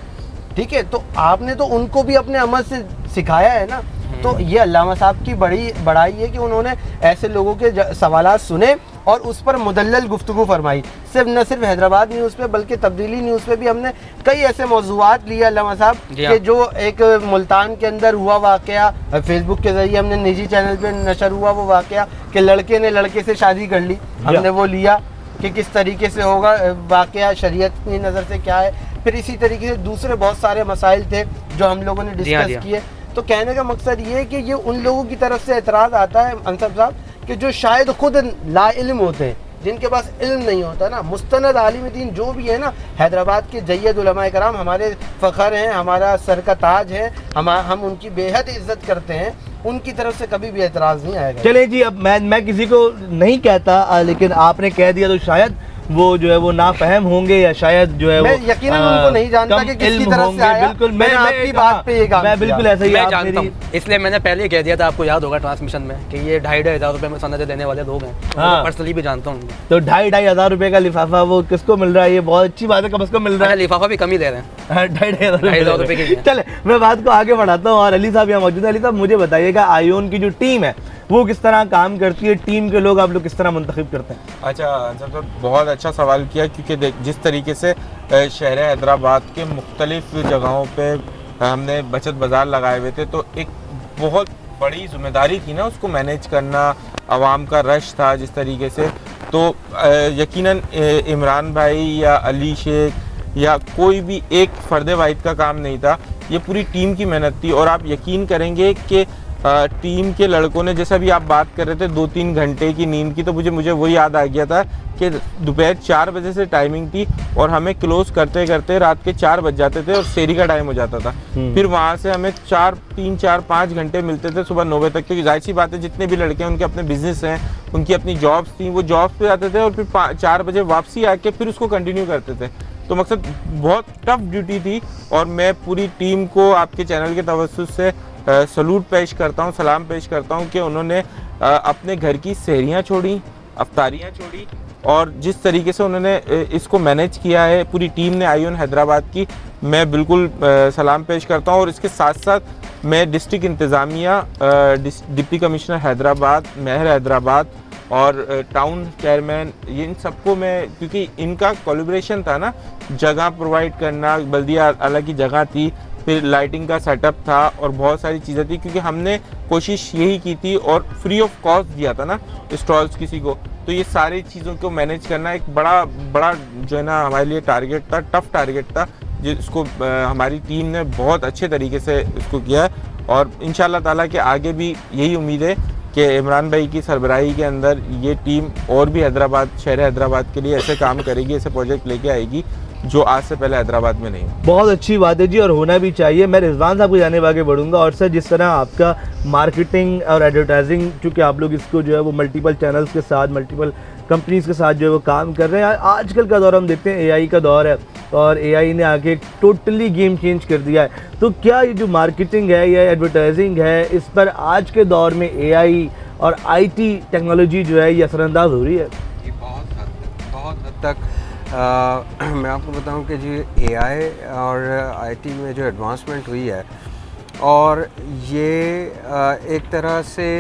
ठीक है, तो आपने तो उनको भी अपने अमल से सिखाया है ना। तो ये अल्लामा साहब की बड़ी बड़ाई है कि उन्होंने ऐसे लोगों के सवालात सुने और उस पर मुदल्लल गुफ्तगू फरमाई। न सिर्फ हैदराबाद न्यूज़ पे बल्कि तब्दीली न्यूज़ पे भी हमने कई ऐसे मौज़ूआत लिए अल्लामा साहब कि जो एक मुल्तान के अंदर हुआ वाक़या, फेसबुक के ज़रिए हमने निजी चैनल पे नशर हुआ वो वाक़या कि लड़के ने लड़के से शादी कर ली, हमने वो लिया कि किस तरीके से होगा वाक़या, शरीयत की नज़र से क्या है। फिर इसी तरीके से दूसरे बहुत सारे मसाइल थे जो हम लोगों ने डिस्कस किए। तो कहने का मकसद ये है कि ये उन लोगों की तरफ से एतराज़ आता है अंसर साहब कि जो शायद खुद लाइल्म होते हैं, जिनके पास इल्म नहीं होता ना, मुस्तनद आलिम दीन जो भी है ना, हैदराबाद के जय्यद उलमा कराम हमारे फ़ख्र हैं, हमारा सर का ताज है, हम उनकी बेहद इज्जत करते हैं, उनकी तरफ से कभी भी एतराज़ नहीं आएगा। चले जी, अब मैं किसी को नहीं कहता, लेकिन आपने कह दिया तो शायद वो जो है वो नाफहम होंगे या शायद जो है मैं वो यकीनन उनको नहीं जानता कि किसकी तरफ से आया। बिल्कुल मैं आपकी बात पे ये काम मैं बिल्कुल ऐसा ही मैं आप जानता मेरी हूँ, इसलिए मैंने पहले ही कह दिया था, आपको याद होगा ट्रांसमिशन में कि ये 2,500 रुपये में सनद देने वाले लोग हैं। हाँ। पर्सनली भी जानता हूँ। तो 2,500 रुपए का लिफाफा वो किसको मिल रहा है? ये बहुत अच्छी बात है, कम से कम मिल रहा है। लिफाफा भी कम ही दे रहे हैं। 2,500 रुपए की। चले मैं बात को आगे बढ़ाता हूँ और अली साहब यहाँ मौजूद है। अली साहब मुझे बताइएगा, आयोन की जो टीम है वो किस तरह काम करती है, टीम के लोग आप लोग किस तरह मुंतखब करते हैं? अच्छा सर, बहुत अच्छा सवाल किया, क्योंकि जिस तरीके से शहर हैदराबाद के मुख्तलिफ जगहों पे हमने बचत बाज़ार लगाए हुए थे, तो एक बहुत बड़ी जिम्मेदारी थी ना उसको मैनेज करना, आवाम का रश था जिस तरीके से, तो यकीनन इमरान भाई या अली शेख या कोई भी एक फ़र्द वाहिद का काम नहीं था, ये पूरी टीम की मेहनत थी। और आप यकीन करेंगे कि टीम के लड़कों ने, जैसा भी आप बात कर रहे थे 2-3 घंटे की नींद की, तो मुझे वो याद आ गया था कि दोपहर 4 बजे से टाइमिंग थी और हमें क्लोज करते करते रात के 4 बज जाते थे और सेरी का टाइम हो जाता था। फिर वहाँ से हमें 3-4-5 घंटे मिलते थे सुबह 9 बजे तक, क्योंकि जाहिर सी बात है जितने भी लड़के हैं उनके अपने बिजनेस हैं, उनकी अपनी जॉब्स थी, वो जॉब्स पे जाते थे और फिर 4 बजे वापसी आके फिर उसको कंटिन्यू करते थे। तो मकसद बहुत टफ ड्यूटी थी और मैं पूरी टीम को आपके चैनल के तवज्जुह से सलूट पेश करता हूँ, सलाम पेश करता हूँ कि उन्होंने अपने घर की सहरियाँ छोड़ी, अफ्तारियाँ छोड़ी और जिस तरीके से उन्होंने इसको मैनेज किया है पूरी टीम ने आयोन हैदराबाद की, मैं बिल्कुल सलाम पेश करता हूँ। और इसके साथ साथ मैं डिस्ट्रिक्ट इंतज़ामिया, deputy commissioner Hyderabad, mayor Hyderabad और टाउन चेयरमैन, इन सबको मैं, क्योंकि इनका कोलैबोरेशन था ना, जगह प्रोवाइड करना, बल्दिया अलग ही जगह थी, फिर लाइटिंग का सेटअप था और बहुत सारी चीज़ें थी, क्योंकि हमने कोशिश यही की थी और फ्री ऑफ कॉस्ट दिया था ना स्टॉल्स किसी को, तो ये सारी चीज़ों को मैनेज करना एक बड़ा जो है ना हमारे लिए टारगेट था, टफ टारगेट था, जिसको हमारी टीम ने बहुत अच्छे तरीके से इसको किया है। और इंशाल्लाह ताला के आगे भी यही उम्मीद है कि इमरान भाई की सरबराही के अंदर ये टीम और भी हैदराबाद, शहर हैदराबाद के लिए ऐसे काम करेगी, ऐसे प्रोजेक्ट लेके आएगी जो आज से पहले हैदराबाद में नहीं। बहुत अच्छी बात है जी, और होना भी चाहिए। मैं रिजवान साहब को जाने आगे बढ़ूंगा। और सर, जिस तरह आपका मार्केटिंग और एडवर्टाइजिंग, चूँकि आप लोग इसको जो है वो मल्टीपल चैनल्स के साथ, मल्टीपल कंपनीज़ के साथ जो है वो काम कर रहे हैं, आजकल का दौर हम देखते हैं एआई का दौर है और एआई ने आके टोटली गेम चेंज कर दिया है। तो क्या ये जो मार्केटिंग है या एडवर्टाइजिंग है, इस पर आज के दौर में एआई और आईटी टेक्नोलॉजी जो है ये असरअंदाज हो रही है? जी बहुत हद तक मैं आपको बताऊं कि जी एआई और आईटी में जो एडवांसमेंट हुई है, और ये एक तरह से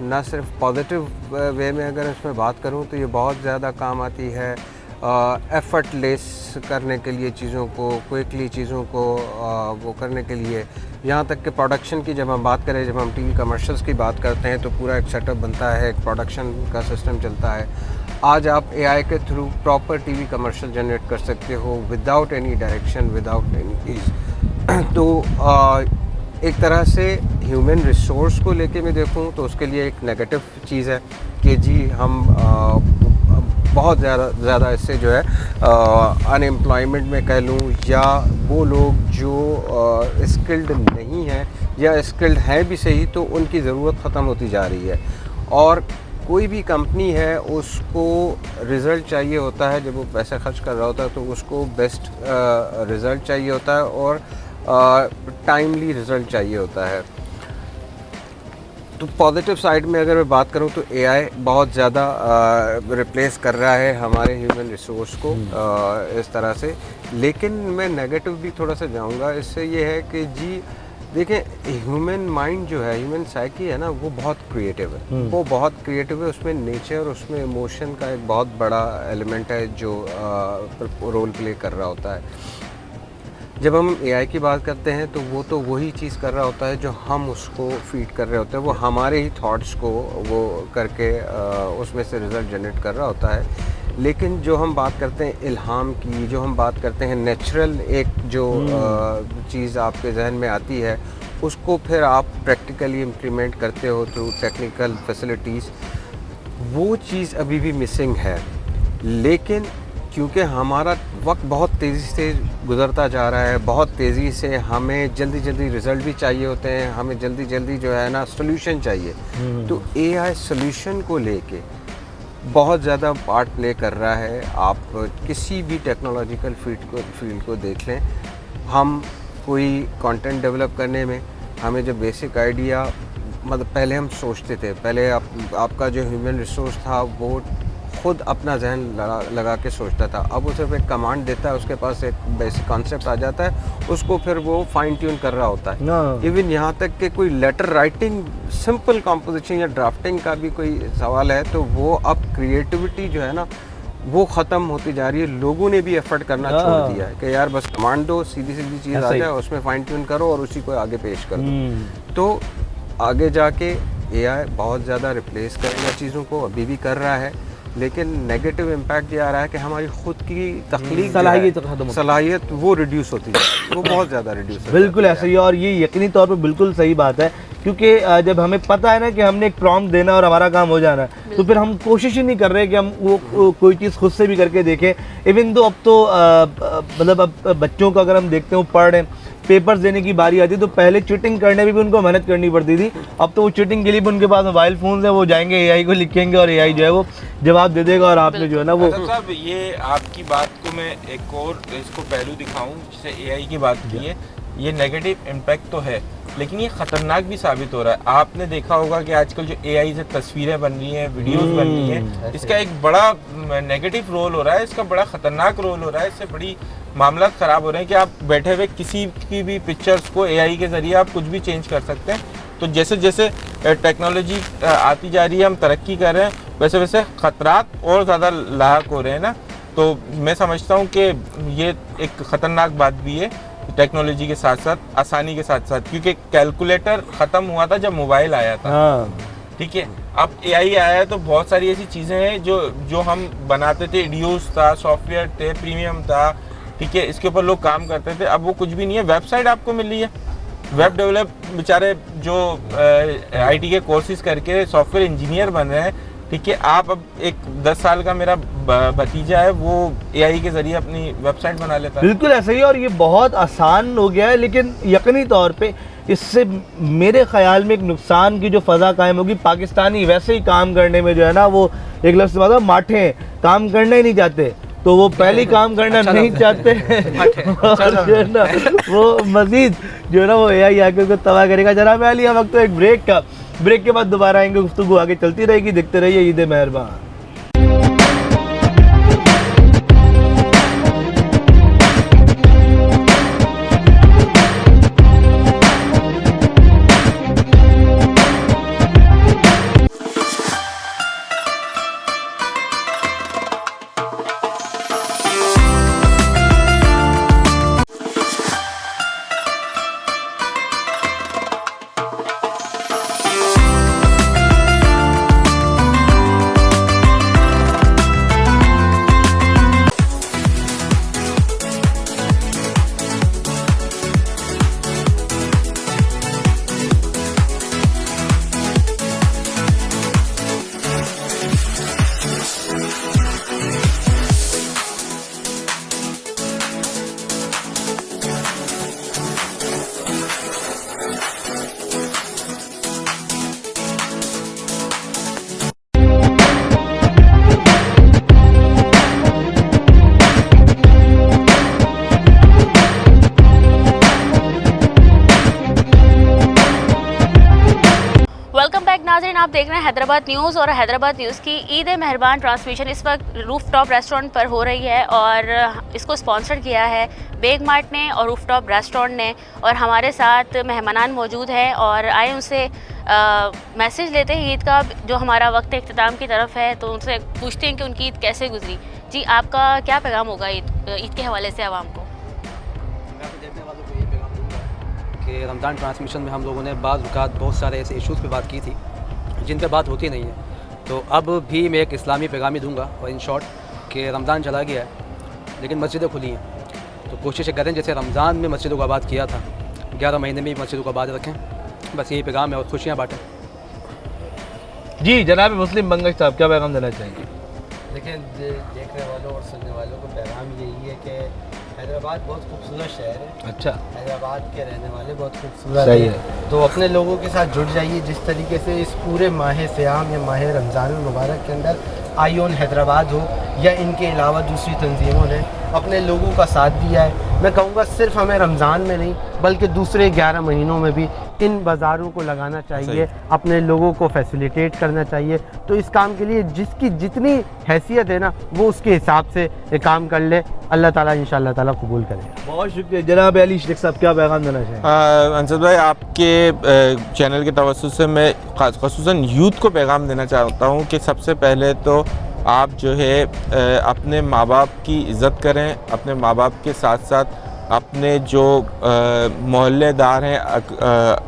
ना सिर्फ पॉजिटिव वे में अगर इसमें बात करूं तो ये बहुत ज़्यादा काम आती है एफर्टलेस करने के लिए, चीज़ों को क्विकली, चीज़ों को वो करने के लिए। यहाँ तक कि प्रोडक्शन की जब हम बात करें, जब हम टीवी कमर्शियल्स की बात करते हैं तो पूरा एक सेटअप बनता है, एक प्रोडक्शन का सिस्टम चलता है। आज आप एआई के through proper TV commercial generate कर सकते हो without any direction, without any ease. तो एक तरह से ह्यूमन रिसोर्स को लेके मैं देखूं तो उसके लिए एक नेगेटिव चीज़ है कि जी हम बहुत ज़्यादा इससे जो है अनएम्प्लॉयमेंट में कह लूँ, या वो लोग जो स्किल्ड नहीं हैं या स्किल्ड हैं भी सही तो उनकी ज़रूरत ख़त्म होती जा रही है। और कोई भी कंपनी है उसको रिज़ल्ट चाहिए होता है, जब वो पैसा खर्च कर रहा होता है तो उसको बेस्ट रिज़ल्ट चाहिए होता है और टाइमली रिज़ल्ट चाहिए होता है। तो पॉजिटिव साइड में अगर मैं बात करूं तो एआई बहुत ज़्यादा रिप्लेस कर रहा है हमारे ह्यूमन रिसोर्स को इस तरह से। लेकिन मैं नेगेटिव भी थोड़ा सा जाऊंगा इससे, ये है कि जी देखिए, ह्यूमन माइंड जो है, ह्यूमन साइकी है ना, वो बहुत क्रिएटिव है। वो बहुत क्रिएटिव है, उसमें नेचर, उसमें इमोशन का एक बहुत बड़ा एलिमेंट है जो रोल प्ले कर रहा होता है। जब हम एआई की बात करते हैं तो वो तो वही चीज़ कर रहा होता है जो हम उसको फीड कर रहे होते हैं। वो हमारे ही थॉट्स को वो करके उसमें से रिज़ल्ट जनरेट कर रहा होता है। लेकिन जो हम बात करते हैं इल्हाम की, जो हम बात करते हैं नेचुरल एक जो चीज़ आपके जहन में आती है, उसको फिर आप प्रैक्टिकली इम्प्लीमेंट करते हो थ्रू टेक्निकल फैसिलिटीज़, वो चीज़ अभी भी मिसिंग है। लेकिन क्योंकि हमारा वक्त बहुत तेज़ी से गुज़रता जा रहा है, बहुत तेज़ी से हमें जल्दी जल्दी रिज़ल्ट भी चाहिए होते हैं, हमें जल्दी जल्दी जो है ना सॉल्यूशन चाहिए। तो एआई सॉल्यूशन को लेके बहुत ज़्यादा पार्ट प्ले कर रहा है। आप किसी भी टेक्नोलॉजिकल फील्ड को देख लें, हम कोई कंटेंट डेवलप करने में हमें जो बेसिक आइडिया, मतलब पहले हम सोचते थे, पहले आपका जो ह्यूमन रिसोर्स था वो खुद अपना जहन लगा के सोचता था। अब वो सिर्फ एक कमांड देता है, उसके पास एक बेसिक कॉन्सेप्ट आ जाता है, उसको फिर वो फाइन ट्यून कर रहा होता है। इवन यहाँ तक कि कोई लेटर राइटिंग, सिंपल कॉम्पोजिशन या ड्राफ्टिंग का भी कोई सवाल है तो वो अब क्रिएटिविटी जो है ना वो ख़त्म होती जा रही है। लोगों ने भी एफर्ट करना छोड़ दिया है कि यार बस कमांड दो, सीधी सीधी चीज़ आ जाए, उसमें फाइन ट्यून करो और उसी को आगे पेश कर दो। तो आगे जाके एआई बहुत ज़्यादा रिप्लेस करेगा चीज़ों को, अभी भी कर रहा है, लेकिन नेगेटिव इम्पैक्ट ये आ रहा है कि हमारी खुद की तख्लीक सलाहियत वो रिड्यूस होती है, वो बहुत ज़्यादा रिड्यूस। बिल्कुल ऐसा ही है, और ये यकीनी तौर पे बिल्कुल सही बात है, क्योंकि जब हमें पता है ना कि हमने एक प्रॉम्प्ट देना और हमारा काम हो जाना है, तो फिर हम कोशिश ही नहीं कर रहे कि हम वो कोई चीज़ खुद से भी करके देखें। इवन तो अब तो मतलब अब बच्चों को अगर हम देखते हैं वो पढ़ रहे हैं, पेपर्स देने की बारी आती है तो पहले चीटिंग करने में भी उनको मेहनत करनी पड़ती थी। अब तो वो चीटिंग के लिए भी उनके पास मोबाइल फ़ोन है, वो जाएंगे एआई को लिखेंगे और एआई जो है वो जवाब दे देगा, और आपने जो है ना वो साहब, ये आपकी बात को मैं एक और इसको पहलू दिखाऊं, जैसे एआई की बात की है, ये नेगेटिव इम्पैक्ट तो है लेकिन ये ख़तरनाक भी साबित हो रहा है। आपने देखा होगा कि आजकल जो एआई से तस्वीरें बन रही हैं, वीडियोस बन रही हैं, इसका एक बड़ा नेगेटिव रोल हो रहा है, इसका बड़ा ख़तरनाक रोल हो रहा है। इससे बड़ी मामला ख़राब हो रहे हैं कि आप बैठे हुए किसी की भी पिक्चर्स को एआई के ज़रिए आप कुछ भी चेंज कर सकते हैं। तो जैसे जैसे टेक्नोलॉजी आती जा रही है, हम तरक्की कर रहे हैं, वैसे वैसे ख़तरात और ज़्यादा लाहक हो रहे हैं ना। तो मैं समझता हूँ कि ये एक ख़तरनाक बात भी है टेक्नोलॉजी के साथ साथ, आसानी के साथ साथ, क्योंकि कैलकुलेटर ख़त्म हुआ था जब मोबाइल आया था। ठीक है, अब एआई आया है तो बहुत सारी ऐसी चीज़ें हैं जो हम बनाते थे, एडियोस था, सॉफ्टवेयर थे, प्रीमियम था, ठीक है, इसके ऊपर लोग काम करते थे। अब वो कुछ भी नहीं है, वेबसाइट आपको मिल रही है। वेब डेवलप बेचारे जो आईटी के कोर्सेज करके सॉफ्टवेयर इंजीनियर बन रहे हैं, ठीक है, आप अब एक 10 साल का मेरा भतीजा है, वो एआई के जरिए अपनी वेबसाइट बना लेता है। बिल्कुल ऐसा ही, और ये बहुत आसान हो गया है, लेकिन यकीनी तौर पे इससे मेरे ख्याल में एक नुकसान की जो फ़ज़ा कायम होगी, पाकिस्तानी वैसे ही काम करने में जो है ना वो एक लफ्ज़ से मतलब माठे हैं, काम करना ही नहीं चाहते, तो वो पहले काम करना नहीं चाहते और जो है ना वो मज़ीद जो है ना वो एआई आके उसको तबाह करेगा। जनाब अली, हम वक्त तो एक ब्रेक के बाद दोबारा आएंगे, गुफ्तगू आगे चलती रहेगी, देखते रहिए ईद मेहरबान। नाज़रीन, आप देख रहे हैं हैदराबाद न्यूज़ और हैदराबाद न्यूज़ की ईद मेहरबान ट्रांसमिशन इस वक्त रूफ टॉप रेस्टोरेंट पर हो रही है और इसको स्पॉन्सर किया है बेग मार्ट ने और रूफ टॉप रेस्टोरेंट ने। और हमारे साथ मेहमानान मौजूद हैं और आए उनसे मैसेज लेते हैं ईद का, जो हमारा वक्त इख्तिताम की तरफ है, तो उनसे पूछते हैं कि उनकी ईद कैसे गुजरी। जी, आपका क्या पैगाम होगा ईद के हवाले से आवाम को? मैं तो देखने वालों को ये पैगाम दूँगा कि रमज़ान ट्रांसमिशन में हम लोगों ने बाज़ औक़ात बहुत सारे ऐसे इशूज़ पे बात की थी जिन पे बात होती नहीं है, तो अब भी मैं एक इस्लामी पैगाम ही दूँगा। और इन शॉर्ट कि रमज़ान चला गया है लेकिन मस्जिदें खुली हैं, तो कोशिश करें जैसे रमज़ान में मस्जिदों को आबाद किया था 11 महीने में भी मस्जिदों को आबाद रखें, बस यही पैगाम है और खुशियाँ बाँटें। जी जनाब मुस्लिम बंगश साहब, क्या पैगाम देना चाहेंगे? देखिए, देखने वालों और सुनने वालों को पैगाम यही है कि हैदराबाद बहुत खूबसूरत शहर है। अच्छा, हैदराबाद के रहने वाले बहुत खूबसूरत सही है, तो अपने लोगों के साथ जुड़ जाइए। जिस तरीके से इस पूरे माह सियाम या माह रमज़ान मुबारक के अंदर आईओन हैदराबाद हो या इनके अलावा दूसरी तंजीमों ने अपने लोगों का साथ दिया है, मैं कहूँगा सिर्फ हमें रमज़ान में नहीं बल्कि दूसरे 11 महीनों में भी इन बाज़ारों को लगाना चाहिए, अपने लोगों को फैसिलिटेट करना चाहिए। तो इस काम के लिए जिसकी जितनी हैसियत है ना, वो उसके हिसाब से ये काम कर ले। अल्लाह ताला इंशाअल्लाह ताला कबूल करे। बहुत शुक्रिया जनाब अली शेख साहब, क्या पैगाम देना चाहेंगे? अंसद भाई, आपके चैनल के तवज्जुह से मैं ख़ुसूसन यूथ को पैगाम देना चाहता हूँ कि सबसे पहले तो आप जो है अपने माँ बाप की इज़्ज़त करें, अपने माँ बाप के साथ साथ अपने जो मोहल्लेदार हैं,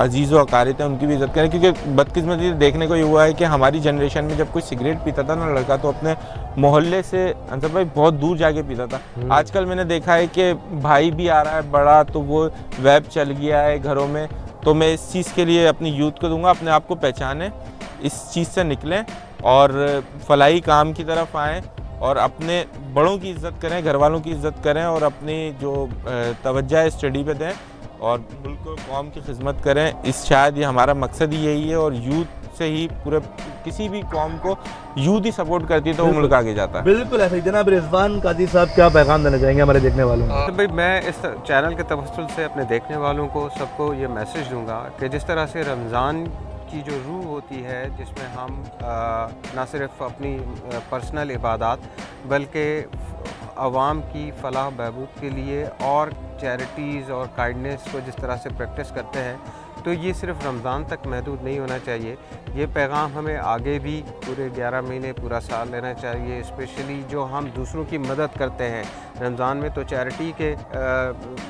अजीज़ व अकारित हैं, उनकी भी इज़्ज़त करें। क्योंकि बदकिस्मती देखने को ये हुआ है कि हमारी जनरेशन में जब कोई सिगरेट पीता था ना लड़का, तो अपने मोहल्ले से अंसर भाई बहुत दूर जाके पीता था। आजकल मैंने देखा है कि भाई भी आ रहा है बड़ा, तो वो वेब चल गया है घरों में। तो मैं इस चीज़ के लिए अपनी यूथ को दूंगा, अपने आप को पहचानें, इस चीज़ से निकलें और फलाही काम की तरफ आएँ और अपने बड़ों की इज़्ज़त करें, घर वालों की इज़्ज़त करें और अपनी जो तवज्जो है स्टडी पे दें और मुल्क और कौम की खिदमत करें। इस शायद ये हमारा मकसद ही यही है और यूथ से ही पूरे किसी भी कौम को यूथ ही सपोर्ट करती है तो वो मुल्क आगे जाता है। बिल्कुल ऐसे ही। जनाब रिजवान काजी साहब, क्या पैगाम देना चाहेंगे हमारे देखने वालों को? तो भाई मैं इस चैनल के तवस्सुल से अपने देखने वालों को सबको ये मैसेज दूंगा कि जिस तरह से रमज़ान की जो रूह होती है, जिसमें हम ना सिर्फ अपनी पर्सनल इबादत बल्कि आवाम की फलाह बहबूद के लिए और चैरिटीज़ और काइंडनेस को जिस तरह से प्रैक्टिस करते हैं, तो ये सिर्फ रमज़ान तक महदूद नहीं होना चाहिए। ये पैगाम हमें आगे भी पूरे 11 महीने पूरा साल लेना चाहिए। स्पेशली जो हम दूसरों की मदद करते हैं रमज़ान में, तो चैरिटी के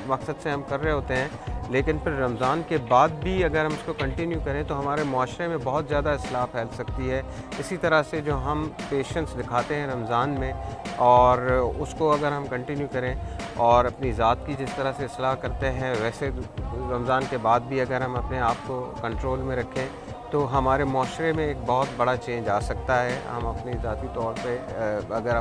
मकसद से हम कर रहे होते हैं, लेकिन फिर रमज़ान के बाद भी अगर हम इसको कंटिन्यू करें तो हमारे माशरे में बहुत ज़्यादा इस्लाह फैल सकती है। इसी तरह से जो हम पेशेंस दिखाते हैं रमज़ान में और उसको अगर हम कंटिन्यू करें और अपनी ज़ात की जिस तरह से इस्लाह करते हैं, वैसे रमज़ान के बाद भी अगर हम अपने आप को कंट्रोल में रखें तो हमारे माशरे में एक बहुत बड़ा चेंज आ सकता है। हम अपनी ज़ाती तौर पे अगर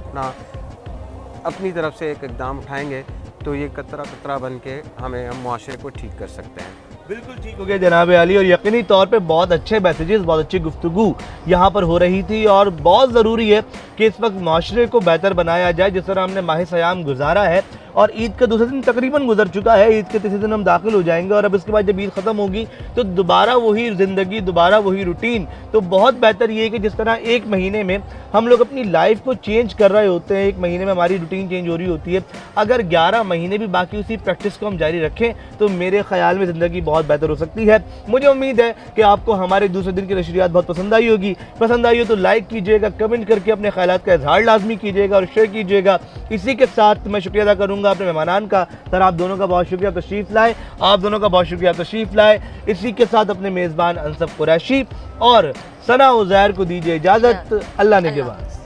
अपनी तरफ से एक इक़दाम उठाएंगे तो ये कतरा कतरा बन के हम माशरे को ठीक कर सकते हैं। बिल्कुल ठीक हो गया जनाब अली, और यकीनी तौर पे बहुत अच्छे मैसेजेस, बहुत अच्छी गुफ्तगू यहाँ पर हो रही थी और बहुत ज़रूरी है कि इस वक्त माशरे को बेहतर बनाया जाए। जिस तरह हमने माह सयाम गुजारा है और ईद का दूसरा दिन तकरीबन गुजर चुका है, ईद के तीसरे दिन हम दाखिल हो जाएंगे और अब इसके बाद जब ईद ख़त्म होगी तो दोबारा वही ज़िंदगी, दोबारा वही रूटीन। तो बहुत बेहतर ये है कि जिस तरह एक महीने में हम लोग अपनी लाइफ को चेंज कर रहे होते हैं, एक महीने में हमारी रूटीन चेंज हो रही होती है, अगर 11 महीने भी बाकी उसी प्रैक्टिस को हम जारी रखें तो मेरे ख्याल में ज़िंदगी बहुत बेहतर हो सकती है। मुझे उम्मीद है कि आपको हमारे दूसरे दिन की नशरियात बहुत पसंद आई होगी। पसंद आई हो तो लाइक कीजिएगा, कमेंट करके अपने ख्यालात का इजहार लाजमी कीजिएगा और शेयर कीजिएगा। इसी के साथ मैं शुक्रिया अदा करूँगा अपने मेहमानान का। सर आप दोनों का बहुत शुक्रिया तशरीफ़ लाए, आप दोनों का बहुत शुक्रिया तशरीफ़ लाए। इसी के साथ अपने मेज़बान अंसब कुरैशी और सना उज़ैर को दीजिए इजाज़त। अल्लाह ने के बाद।